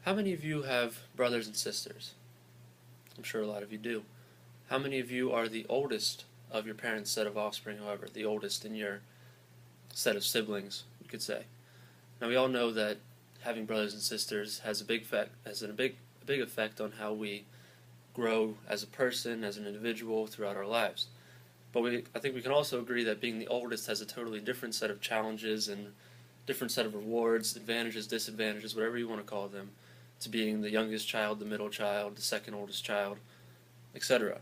How many of you have brothers and sisters? I'm sure a lot of you do. How many of you are the oldest of your parents' set of offspring, however, the oldest in your set of siblings, you could say? Now we all know that having brothers and sisters has a big effect on how we grow as a person, as an individual throughout our lives. But I think we can also agree that being the oldest has a totally different set of challenges and different set of rewards, advantages, disadvantages, whatever you want to call them, to being the youngest child, the middle child, the second oldest child, etc.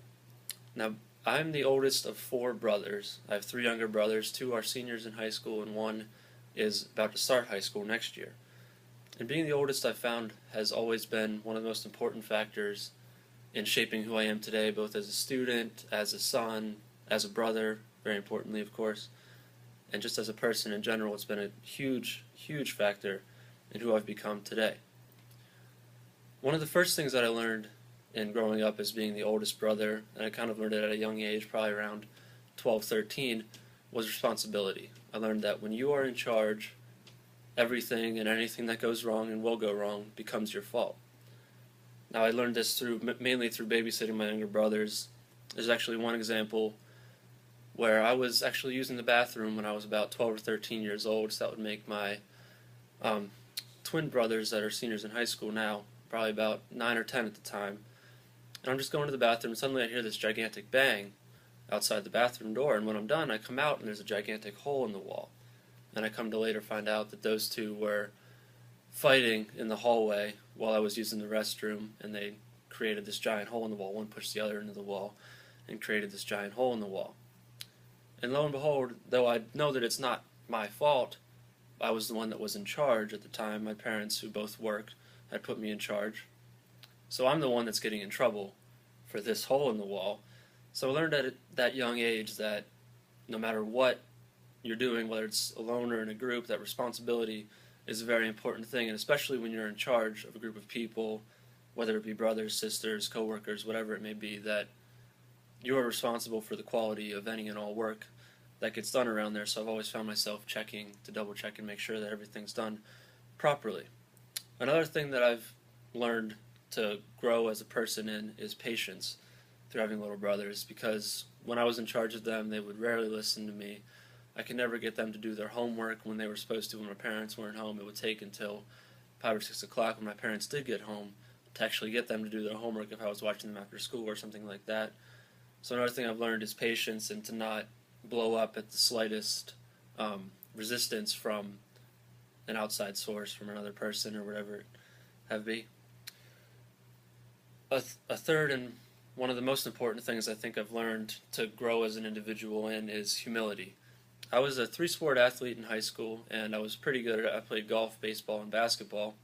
Now, I'm the oldest of four brothers. I have three younger brothers. Two are seniors in high school, and one is about to start high school next year. And being the oldest, I've found, has always been one of the most important factors in shaping who I am today, both as a student, as a son, as a brother, very importantly, of course, and just as a person in general. It's been a huge, huge factor in who I've become today. One of the first things that I learned in growing up as being the oldest brother, and I kind of learned it at a young age, probably around 12, 13, was responsibility. I learned that when you are in charge, everything and anything that goes wrong and will go wrong becomes your fault. Now, I learned this mainly through babysitting my younger brothers. There's actually one example where I was actually using the bathroom when I was about 12 or 13 years old, so that would make my twin brothers that are seniors in high school now, probably about 9 or 10 at the time. And I'm just going to the bathroom, and suddenly I hear this gigantic bang outside the bathroom door, and when I'm done, I come out, and there's a gigantic hole in the wall. And I come to later find out that those two were fighting in the hallway while I was using the restroom, and they created this giant hole in the wall. One pushed the other into the wall and created this giant hole in the wall. And lo and behold, though I know that it's not my fault, I was the one that was in charge at the time. My parents, who both worked, had put me in charge. So I'm the one that's getting in trouble for this hole in the wall. So I learned at that young age that no matter what you're doing, whether it's alone or in a group, that responsibility is a very important thing, and especially when you're in charge of a group of people, whether it be brothers, sisters, co-workers, whatever it may be, that you are responsible for the quality of any and all work that gets done around there. So I've always found myself checking to double check and make sure that everything's done properly. Another thing that I've learned to grow as a person in is patience through having little brothers, because when I was in charge of them, they would rarely listen to me. I could never get them to do their homework when they were supposed to when my parents weren't home. It would take until 5 or 6 o'clock when my parents did get home to actually get them to do their homework if I was watching them after school or something like that. So another thing I've learned is patience, and to not blow up at the slightest resistance from an outside source, from another person or whatever it have be. A third and one of the most important things I think I've learned to grow as an individual in is humility. I was a three-sport athlete in high school, and I was pretty good at it. I played golf, baseball, and basketball,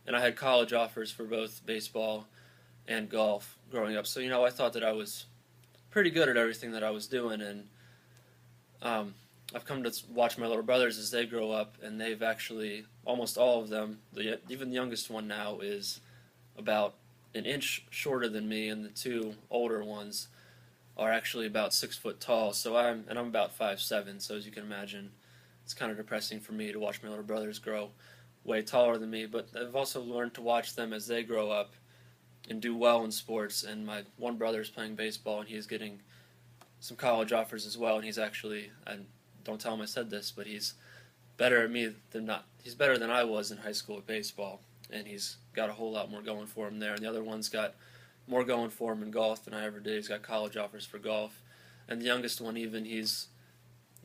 and I had college offers for both baseball and golf growing up. So, I thought that I was pretty good at everything that I was doing, and I've come to watch my little brothers as they grow up, and they've actually, almost all of them, even the youngest one now is about an inch shorter than me, and the two older ones are actually about 6 foot tall. So I'm about 5'7", so as you can imagine, it's kind of depressing for me to watch my little brothers grow way taller than me. But I've also learned to watch them as they grow up and do well in sports. And my one brother is playing baseball, and he's getting some college offers as well. And he's actually, and don't tell him I said this, but he's better at me than not. He's better than I was in high school at baseball, and he's got a whole lot more going for him there. And the other one's got more going for him in golf than I ever did. He's got college offers for golf. And the youngest one, even, he's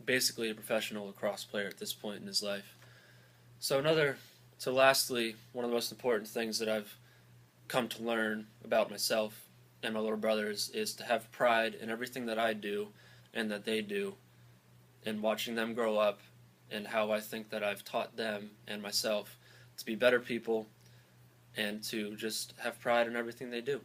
basically a professional lacrosse player at this point in his life. So lastly, one of the most important things that I've come to learn about myself and my little brothers is to have pride in everything that I do and that they do, and watching them grow up, and how I think that I've taught them and myself to be better people and to just have pride in everything they do.